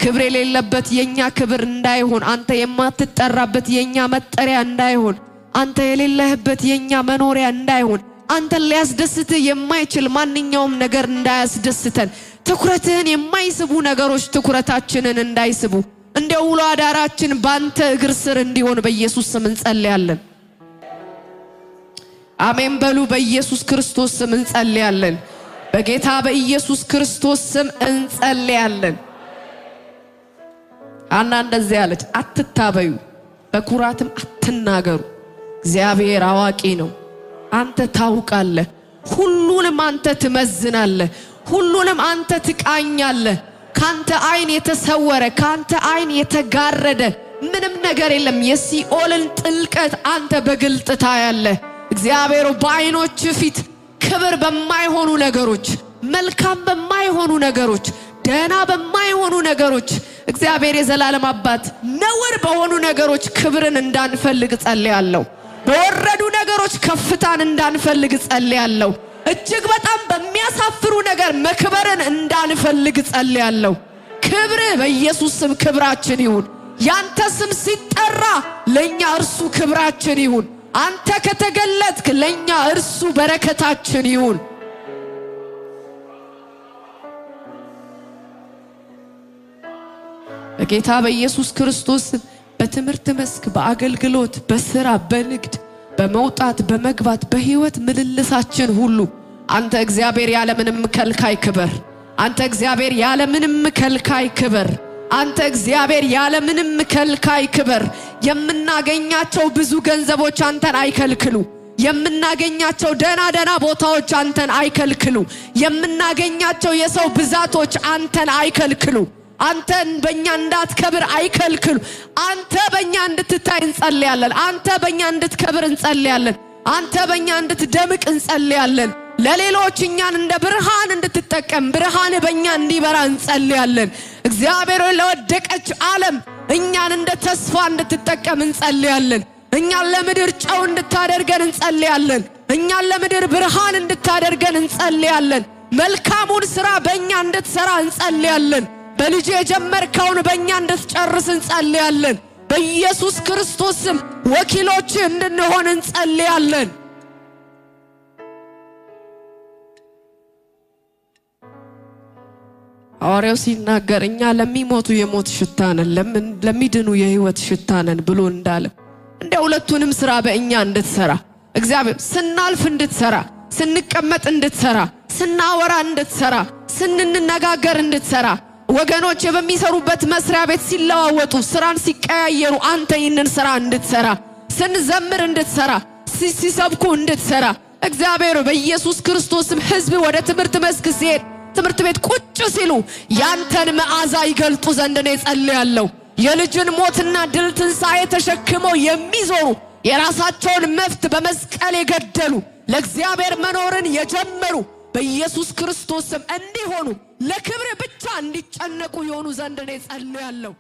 ክብር የሌለበት የኛ ክብር እንዳይሆን አንተ የማትጠራበት የኛ መጠሪያ እንዳይሆን አንተ የሌለህበት የኛ መኖሪያ እንዳይሆን አንተ ሊያስደስት የማይችል ማንኛውም ነገር እንዳያስደስተን ትኩረትህን የማይስቡ ነገሮች ትኩረታችንን እንዳይስቡ እንደ ውሎ አዳራችን ባንተ እግር ስር እንዲሆን በኢየሱስ ስም እንጸልያለን። አሜን በሉ። በኢየሱስ ክርስቶስ ስም እንጸልያለን። በጌታ በኢየሱስ ክርስቶስ ስም እንጸልያለን። አና እንደዚህ አለች፣ አትታበዩ በኩራትም አትናገሩ፣ እግዚአብሔር አዋቂ ነው። አንተ ታውቃለህ፣ ሁሉንም አንተ ትመዝናለህ፣ ሁሉንም አንተ ትቃኛለህ። ካንተ አይን የተሰወረ ካንተ አይን የተጋረደ ምንም ነገር የለም። የሲኦልን ጥልቀት አንተ በግልጥ ታያለህ። እግዚአብሔር በአይኖች ፊት ክብር በማይሆኑ ነገሮች፣ መልካም በማይሆኑ ነገሮች፣ ደህና በማይሆኑ ነገሮች እግዚአብሔር የዘላለም አባት ነውር በሆኑ ነገሮች ክብርን እንዳንፈልግ ጸልያለሁ። በወረዱ ነገሮች ከፍታን እንዳንፈልግ ጸልያለሁ። እጅግ በጣም በሚያሳፍሩ ነገር መክበርን እንዳንፈልግ ጸልያለሁ። ክብር በኢየሱስ ስም ክብራችን ይሁን። ያንተ ስም ሲጠራ ለኛ እርሱ ክብራችን ይሁን። አንተ ከተገለጥክ ለኛ እርሱ በረከታችን ይሁን። በጌታ በኢየሱስ ክርስቶስ በትምህርት መስክ በአገልግሎት በስራ በንግድ በመውጣት በመግባት በህይወት ምልልሳችን ሁሉ አንተ እግዚአብሔር ያለ ምንም ከልካይ ክብር፣ አንተ እግዚአብሔር ያለ ምንም ከልካይ ክብር፣ አንተ እግዚአብሔር ያለ ምንም ከልካይ ክብር። የምናገኛቸው ብዙ ገንዘቦች አንተን አይከልክሉ። የምናገኛቸው ደና ቦታዎች አንተን አይከልክሉ። የምናገኛቸው የሰው ብዛቶች አንተን አይከልክሉ። አንተን በእኛ እንዳትከብር አይከልክሉ። አንተ በእኛ እንድትታይ እንጸልያለን። አንተ በእኛ እንድትከብር እንጸልያለን። አንተ በእኛ እንድትደምቅ እንጸልያለን። ለሌሎች እኛን እንደ ብርሃን እንድትጠቀም ብርሃን በእኛ እንዲበራ እንጸልያለን። እግዚአብሔር ለወደቀች ዓለም እኛን እንደ ተስፋ እንድትጠቀም እንጸልያለን። እኛን ለምድር ጨው እንድታደርገን እንጸልያለን። እኛን ለምድር ብርሃን እንድታደርገን እንጸልያለን። መልካሙን ሥራ በእኛ እንድትሰራ እንጸልያለን። በልጅ የጀመርከውን በእኛ እንድትጨርስ እንጸልያለን። በኢየሱስ ክርስቶስ ስም ወኪሎች እንድንሆን እንጸልያለን። ሐዋርያው ሲናገር እኛ ለሚሞቱ የሞት ሽታ ነን፣ ለሚድኑ የሕይወት ሽታ ነን ብሎ እንዳለ እንደ ሁለቱንም ሥራ በእኛ እንድትሰራ እግዚአብሔር ስናልፍ እንድትሰራ፣ ስንቀመጥ እንድትሰራ፣ ስናወራ እንድትሰራ፣ ስንነጋገር እንድትሰራ ወገኖች በሚሰሩበት መስሪያ ቤት ሲለዋወጡ ስራን ሲቀያየሩ አንተ ይህንን ስራ እንድትሰራ፣ ስንዘምር እንድትሰራ፣ ሲሰብኩ እንድትሰራ እግዚአብሔር በኢየሱስ ክርስቶስም ሕዝብ ወደ ትምህርት መስክ ሲሄድ ትምህርት ቤት ቁጭ ሲሉ ያንተን መዓዛ ይገልጡ ዘንድ ነው ጸልያለሁ። የልጅን ሞትና ድል ትንሣኤ ተሸክመው የሚዞሩ የራሳቸውን መፍት በመስቀል የገደሉ ለእግዚአብሔር መኖርን የጀመሩ በኢየሱስ ክርስቶስም እንዲሆኑ ለክብር ብቻ እንዲጨነቁ ይሆኑ ዘንድ ነው ጸልያለሁ።